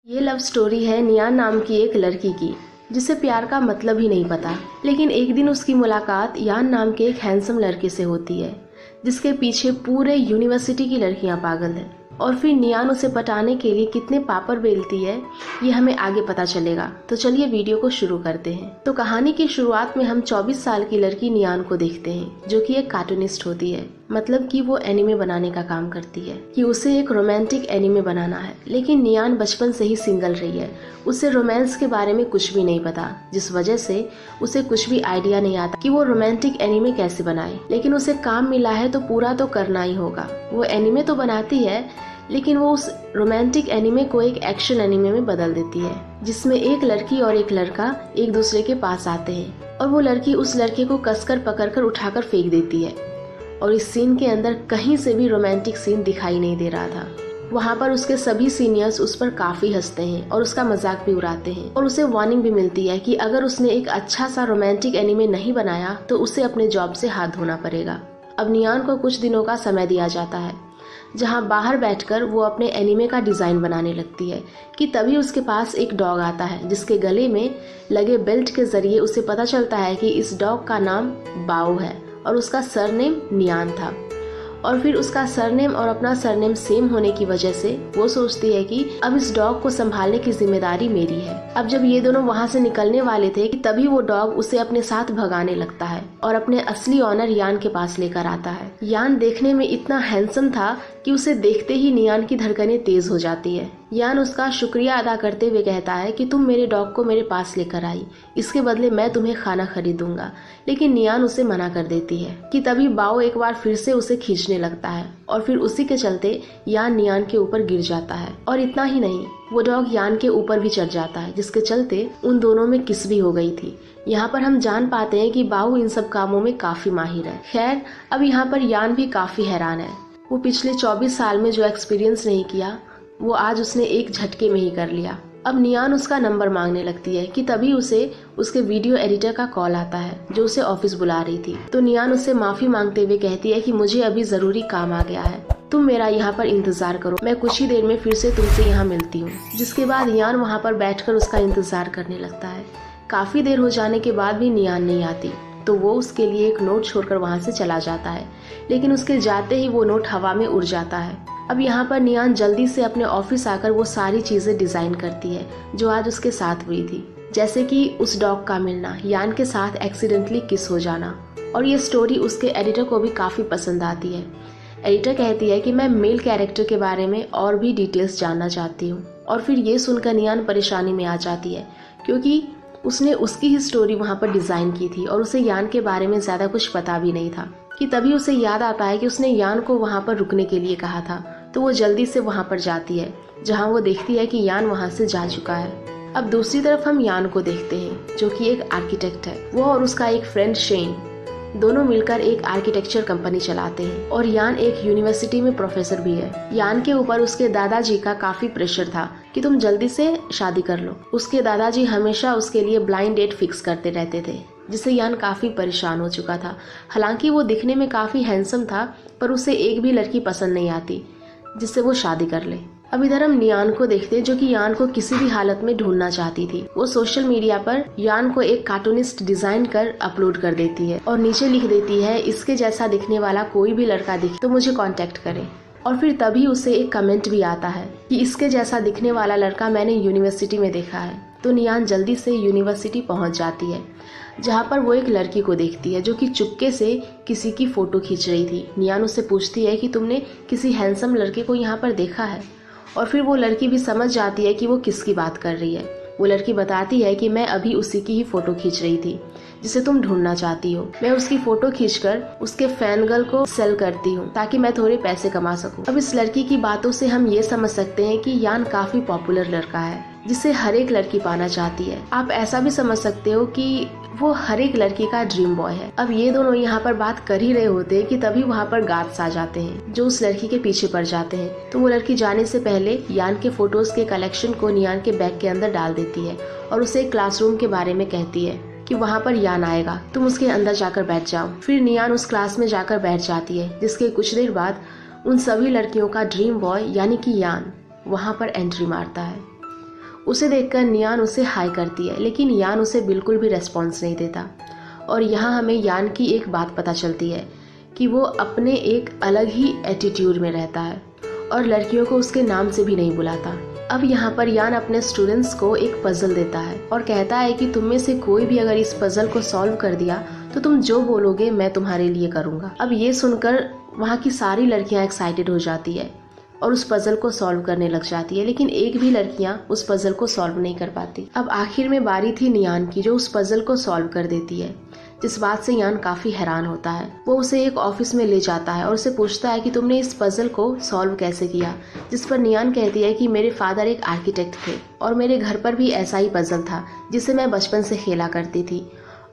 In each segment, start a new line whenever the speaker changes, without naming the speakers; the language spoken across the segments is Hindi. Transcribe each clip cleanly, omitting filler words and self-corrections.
ये लव स्टोरी है नियान नाम की एक लड़की की जिसे प्यार का मतलब ही नहीं पता। लेकिन एक दिन उसकी मुलाकात यान नाम के एक हैंडसम लड़के से होती है जिसके पीछे पूरे यूनिवर्सिटी की लड़कियां पागल हैं। और फिर नियान उसे पटाने के लिए कितने पापड़ बेलती है ये हमें आगे पता चलेगा। तो चलिए वीडियो को शुरू करते हैं। तो कहानी की शुरुआत में हम 24 साल की लड़की नियान को देखते हैं जो कि एक कार्टूनिस्ट होती है, मतलब कि वो एनिमे बनाने का काम करती है कि उसे एक रोमांटिक एनिमे बनाना है। लेकिन नियान बचपन से ही सिंगल रही है, उसे रोमांस के बारे में कुछ भी नहीं पता, जिस वजह से उसे कुछ भी आइडिया नहीं आता कि वो रोमांटिक एनिमे कैसे बनाए। लेकिन उसे काम मिला है तो पूरा तो करना ही होगा। वो एनिमे तो बनाती है लेकिन वो उस रोमांटिक एनिमे को एक एक्शन एनिमे में बदल देती है जिसमें एक लड़की और एक लड़का एक दूसरे के पास आते हैं और वो लड़की उस लड़के को कसकर पकड़कर उठाकर फेंक देती है। और इस सीन के अंदर कहीं से भी रोमांटिक सीन दिखाई नहीं दे रहा था। वहाँ पर उसके सभी सीनियर्स उस पर काफी हंसते हैं और उसका मजाक भी उड़ाते हैं और उसे वार्निंग भी मिलती है कि अगर उसने एक अच्छा सा रोमांटिक एनिमे नहीं बनाया तो उसे अपने जॉब से हाथ धोना पड़ेगा। अब नियान को कुछ दिनों का समय दिया जाता है जहां बाहर बैठकर वो अपने एनिमे का डिजाइन बनाने लगती है कि तभी उसके पास एक डॉग आता है जिसके गले में लगे बेल्ट के जरिए उसे पता चलता है कि इस डॉग का नाम बाओ है और उसका सरनेम नियान था। और फिर उसका सरनेम और अपना सरनेम सेम होने की वजह से वो सोचती है कि अब इस डॉग को संभालने की जिम्मेदारी मेरी है। अब जब ये दोनों वहाँ से निकलने वाले थे कि तभी वो डॉग उसे अपने साथ भगाने लगता है और अपने असली ऑनर यान के पास लेकर आता है। यान देखने में इतना हैंडसम था कि उसे देखते ही नियान की धड़कनें तेज हो जाती है। यान उसका शुक्रिया अदा करते हुए कहता है कि तुम मेरे डॉग को मेरे पास लेकर आई, इसके बदले मैं तुम्हें खाना खरीदूंगा। लेकिन नियान उसे मना कर देती है कि तभी बाओ एक बार फिर से उसे खींचने लगता है और फिर उसी के चलते यान नियान के ऊपर गिर जाता है। और इतना ही नहीं, वो डॉग यान के ऊपर भी चढ़ जाता है जिसके चलते उन दोनों में किस भी हो गई थी। यहाँ पर हम जान पाते हैं कि बाओ इन सब कामों में काफी माहिर है। खैर, अब यहाँ पर यान भी काफी हैरान है। वो पिछले 24 साल में जो एक्सपीरियंस नहीं किया वो आज उसने एक झटके में ही कर लिया। अब नियान उसका नंबर मांगने लगती है कि तभी उसे उसके वीडियो एडिटर का कॉल आता है जो उसे ऑफिस बुला रही थी। तो नियान उससे माफी मांगते हुए कहती है कि मुझे अभी जरूरी काम आ गया है, तुम मेरा यहाँ पर इंतजार करो, मैं कुछ ही देर में फिर से तुमसे यहाँ मिलती हूँ। जिसके बाद नियान वहाँ पर बैठकर उसका इंतजार करने लगता है। काफी देर हो जाने के बाद भी नियान नहीं आती तो वो उसके लिए एक नोट छोड़कर वहाँ से चला जाता है। लेकिन उसके जाते ही वो नोट हवा में उड़ जाता है। अब यहाँ पर नियान जल्दी से अपने ऑफिस आकर वो सारी चीजें डिजाइन करती है जो आज उसके साथ हुई थी, जैसे कि उस डॉग का मिलना, यान के साथ एक्सीडेंटली किस हो जाना। और ये स्टोरी उसके एडिटर को भी काफी पसंद आती है। एडिटर कहती है कि मैं मेल कैरेक्टर के बारे में और भी डिटेल्स जानना चाहती हूँ। और फिर ये सुनकर नियान परेशानी में आ जाती है क्योंकि उसने उसकी ही स्टोरी वहाँ पर डिजाइन की थी और उसे यान के बारे में ज्यादा कुछ पता भी नहीं था। कि तभी उसे याद आता है कि उसने यान को वहाँ पर रुकने के लिए कहा था। तो वो जल्दी से वहाँ पर जाती है जहाँ वो देखती है कि यान वहाँ से जा चुका है। अब दूसरी तरफ हम यान को देखते हैं जो कि एक आर्किटेक्ट है। वो और उसका एक फ्रेंड शेन दोनों मिलकर एक आर्किटेक्चर कंपनी चलाते हैं और यान एक यूनिवर्सिटी में प्रोफेसर भी है। यान के ऊपर उसके दादाजी का काफी प्रेशर था कि तुम जल्दी से शादी कर लो। उसके दादाजी हमेशा उसके लिए ब्लाइंड डेट फिक्स करते रहते थे जिससे यान काफी परेशान हो चुका था। हालांकि वो दिखने में काफी हैंडसम था पर उसे एक भी लड़की पसंद नहीं आती जिससे वो शादी कर ले। अब इधर हम नियान को देखते हैं जो कि यान को किसी भी हालत में ढूंढना चाहती थी। वो सोशल मीडिया पर यान को एक कार्टूनिस्ट डिजाइन कर अपलोड कर देती है और नीचे लिख देती है इसके जैसा दिखने वाला कोई भी लड़का दिखे तो मुझे कांटेक्ट करे। और फिर तभी उसे एक कमेंट भी आता है कि इसके जैसा दिखने वाला लड़का मैंने यूनिवर्सिटी में देखा है। तो नियान जल्दी से यूनिवर्सिटी पहुंच जाती है जहाँ पर वो एक लड़की को देखती है जो कि चुपके से किसी की फोटो खींच रही थी। नियान उससे पूछती है कि तुमने किसी हैंडसम लड़के को यहाँ पर देखा है। और फिर वो लड़की भी समझ जाती है कि वो किसकी बात कर रही है। वो लड़की बताती है कि मैं अभी उसी की ही फोटो खींच रही थी जिसे तुम ढूंढना चाहती हो। मैं उसकी फोटो खींचकर उसके फैन गर्ल को सेल करती हूँ ताकि मैं थोड़े पैसे कमा सकूं। अब इस लड़की की बातों से हम ये समझ सकते हैं कि यान काफी पॉपुलर लड़का है जिसे हर एक लड़की पाना चाहती है। आप ऐसा भी समझ सकते हो कि वो हर एक लड़की का ड्रीम बॉय है। अब ये दोनों यहाँ पर बात कर ही रहे होते हैं कि तभी वहाँ पर गार्ड्स आ जाते हैं जो उस लड़की के पीछे पड़ जाते हैं। तो वो लड़की जाने से पहले यान के फोटोज के कलेक्शन को नियान के बैग के अंदर डाल देती है और उसे एक क्लासरूम के बारे में कहती है कि वहाँ पर यान आएगा, तुम उसके अंदर जाकर बैठ जाओ। फिर नियान उस क्लास में जाकर बैठ जाती है जिसके कुछ देर बाद उन सभी लड़कियों का ड्रीम बॉय यानी कि यान वहाँ पर एंट्री मारता है। उसे देखकर नियान उसे हाई करती है, लेकिन यान उसे बिल्कुल भी रेस्पॉन्स नहीं देता। और यहाँ हमें यान की एक बात पता चलती है कि वो अपने एक अलग ही एटीट्यूड में रहता है और लड़कियों को उसके नाम से भी नहीं बुलाता। अब यहाँ पर यान अपने स्टूडेंट्स को एक पजल देता है और कहता है कि तुम में से कोई भी अगर इस पजल को सॉल्व कर दिया तो तुम जो बोलोगे मैं तुम्हारे लिए करूँगा। अब ये सुनकर वहाँ की सारी लड़कियाँ एक्साइटेड हो जाती है और उस पजल को सॉल्व करने लग जाती है, लेकिन एक भी लड़कियां उस पजल को सॉल्व नहीं कर पाती। अब आखिर में बारी थी नियान की, जो उस पजल को सॉल्व कर देती है, जिस बात से यान काफी हैरान होता है। वो उसे एक ऑफिस में ले जाता है और उसे पूछता है कि तुमने इस पजल को सॉल्व कैसे किया, जिस पर नियान कहती है कि मेरे फादर एक आर्किटेक्ट थे और मेरे घर पर भी ऐसा ही पजल था जिसे मैं बचपन से खेला करती थी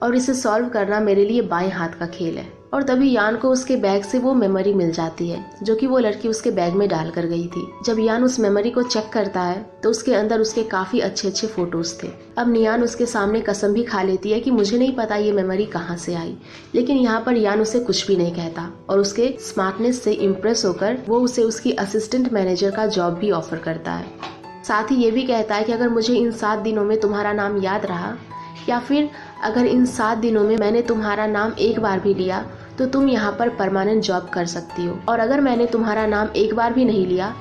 और इसे सॉल्व करना मेरे लिए बाएं हाथ का खेल है। और तभी यान को उसके बैग से वो मेमोरी मिल जाती है जो कि वो लड़की उसके बैग में डाल कर गई थी। जब यान उस मेमोरी को चेक करता है तो उसके अंदर उसके काफी अच्छे अच्छे फोटोज थे। अब नियान उसके सामने कसम भी खा लेती है कि मुझे नहीं पता ये मेमोरी कहाँ से आई, लेकिन यहाँ पर यान उसे कुछ भी नहीं कहता और उसके स्मार्टनेस से इम्प्रेस होकर वो उसे उसकी असिस्टेंट मैनेजर का जॉब भी ऑफर करता है। साथ ही ये भी कहता है कि अगर मुझे इन 7 दिनों में तुम्हारा नाम याद रहा या फिर अगर इन 7 दिनों में मैंने तुम्हारा नाम एक बार भी लिया तो तुम यहाँ पर परमानेंट जॉब कर सकती हो, और अगर मैंने तुम्हारा नाम एक बार भी नहीं लिया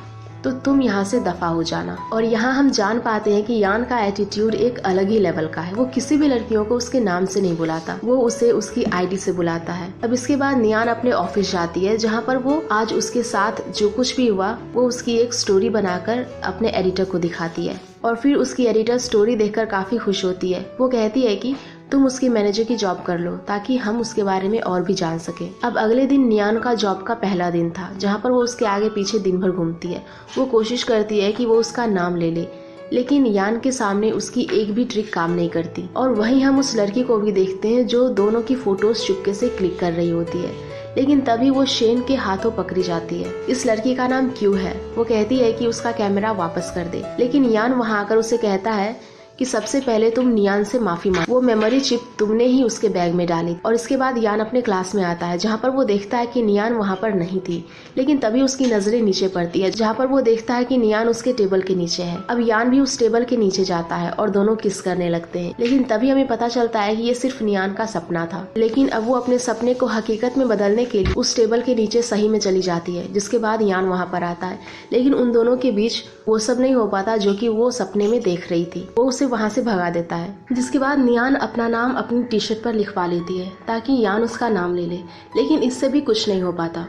तो तुम यहाँ से दफा हो जाना। और यहाँ हम जान पाते हैं कि यान का एटीट्यूड एक अलग ही लेवल का है। वो किसी भी लड़कियों को उसके नाम से नहीं बुलाता, वो उसे उसकी आईडी से बुलाता है। अब इसके बाद नियान अपने ऑफिस जाती है जहाँ पर वो आज उसके साथ जो कुछ भी हुआ वो उसकी एक स्टोरी बनाकर अपने एडिटर को दिखाती है और फिर उसकी एडिटर स्टोरी देखकर काफी खुश होती है। वो कहती है कि तुम उसकी मैनेजर की जॉब कर लो ताकि हम उसके बारे में और भी जान सके। अब अगले दिन नियान का जॉब का पहला दिन था जहाँ पर वो उसके आगे पीछे दिन भर घूमती है। वो कोशिश करती है कि वो उसका नाम ले ले, लेकिन यान के सामने उसकी एक भी ट्रिक काम नहीं करती। और वहीं हम उस लड़की को भी देखते हैं जो दोनों की फोटोज चुपके से क्लिक कर रही होती है, लेकिन तभी वो शेन के हाथों पकड़ी जाती है। इस लड़की का नाम क्यू है। वो कहती है कि उसका कैमरा वापस कर दे, लेकिन यान वहाँ आकर उसे कहता है कि सबसे पहले तुम नियान से माफी मांग, वो मेमोरी चिप तुमने ही उसके बैग में डाली। और इसके बाद यान अपने क्लास में आता है जहाँ पर वो देखता है कि नियान वहाँ पर नहीं थी, लेकिन तभी उसकी नजरें नीचे पड़ती है जहाँ पर वो देखता है कि नियान उसके टेबल के नीचे है। अब यान भी उस टेबल के नीचे जाता है और दोनों किस करने लगते हैं, लेकिन तभी हमें पता चलता है कि ये सिर्फ नियान का सपना था। लेकिन अब वो अपने सपने को हकीकत में बदलने के लिए उस टेबल के नीचे सही में चली जाती है, जिसके बाद यान वहाँ पर आता है, लेकिन उन दोनों के बीच वो सब नहीं हो पाता जो कि वो सपने में देख रही थी। वो उसे वहाँ से भगा देता है, जिसके बाद नियान अपना नाम अपनी टी शर्ट पर लिखवा लेती है ताकि यान उसका नाम ले ले, लेकिन इससे भी कुछ नहीं हो पाता।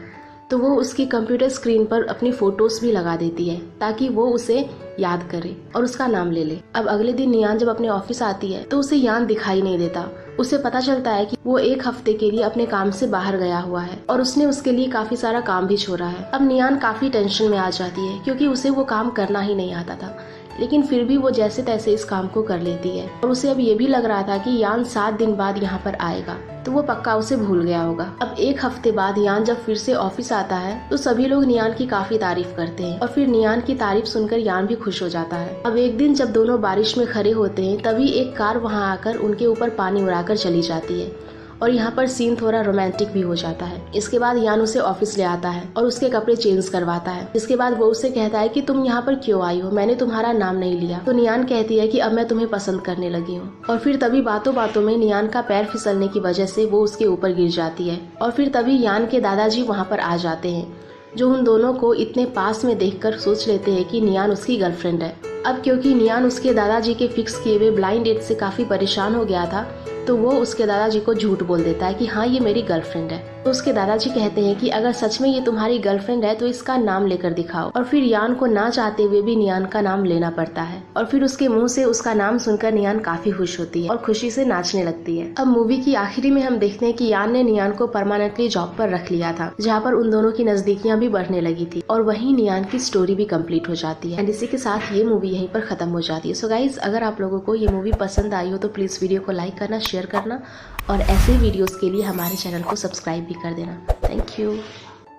तो वो उसकी कंप्यूटर स्क्रीन पर अपनी फोटोज भी लगा देती है ताकि वो उसे याद करे और उसका नाम ले ले। अब अगले दिन नियान जब अपने ऑफिस आती है तो उसे यान दिखाई नहीं देता। उसे पता चलता है कि वो 1 हफ्ते के लिए अपने काम से बाहर गया हुआ है और उसने उसके लिए काफी सारा काम भी छोड़ा है। अब नियान काफी टेंशन में आ जाती है क्योंकि उसे वो काम करना ही नहीं आता था, लेकिन फिर भी वो जैसे तैसे इस काम को कर लेती है। और उसे अब ये भी लग रहा था कि यान 7 दिन बाद यहाँ पर आएगा तो वो पक्का उसे भूल गया होगा। अब 1 हफ्ते बाद यान जब फिर से ऑफिस आता है तो सभी लोग नियान की काफी तारीफ करते हैं और फिर नियान की तारीफ सुनकर यान भी खुश हो जाता है। अब एक दिन जब दोनों बारिश में खड़े होते हैं तभी एक कार वहाँ आकर उनके ऊपर पानी उड़ाकर चली जाती है और यहाँ पर सीन थोड़ा रोमांटिक भी हो जाता है। इसके बाद यान उसे ऑफिस ले आता है और उसके कपड़े चेंज करवाता है। इसके बाद वो उसे कहता है कि तुम यहाँ पर क्यों आई हो, मैंने तुम्हारा नाम नहीं लिया। तो नियान कहती है कि अब मैं तुम्हें पसंद करने लगी हूँ। और फिर तभी बातों बातों में नियान का पैर फिसलने की वजह से वो उसके ऊपर गिर जाती है और फिर तभी यान के दादाजी वहाँ पर आ जाते हैं, जो उन दोनों को इतने पास में देखकर सोच लेते हैं कि नियान उसकी गर्लफ्रेंड है। अब क्योंकि नियान उसके दादाजी के फिक्स किए हुए ब्लाइंड डेट से काफी परेशान हो गया था तो वो उसके दादाजी को झूठ बोल देता है कि हाँ ये मेरी गर्लफ्रेंड है। तो उसके दादाजी कहते हैं कि अगर सच में ये तुम्हारी गर्लफ्रेंड है तो इसका नाम लेकर दिखाओ। और फिर यान को ना चाहते हुए भी नियान का नाम लेना पड़ता है और फिर उसके मुंह से उसका नाम सुनकर नियान काफी खुश होती है और खुशी से नाचने लगती है। अब मूवी की आखिरी में हम देखते हैं कि यान ने नियान को परमानेंटली जॉब पर रख लिया था, जहाँ पर उन दोनों की नजदीकियां भी बढ़ने लगी थी और वहीं नियान की स्टोरी भी कंप्लीट हो जाती है। एंड इसी के साथ ये मूवी यहीं पर खत्म हो जाती है। सो गाइज, अगर आप लोगों को ये मूवी पसंद आई हो तो प्लीज वीडियो को लाइक करना, शेयर करना और ऐसे वीडियोस के लिए हमारे चैनल को सब्सक्राइब भी कर देना। Thank you.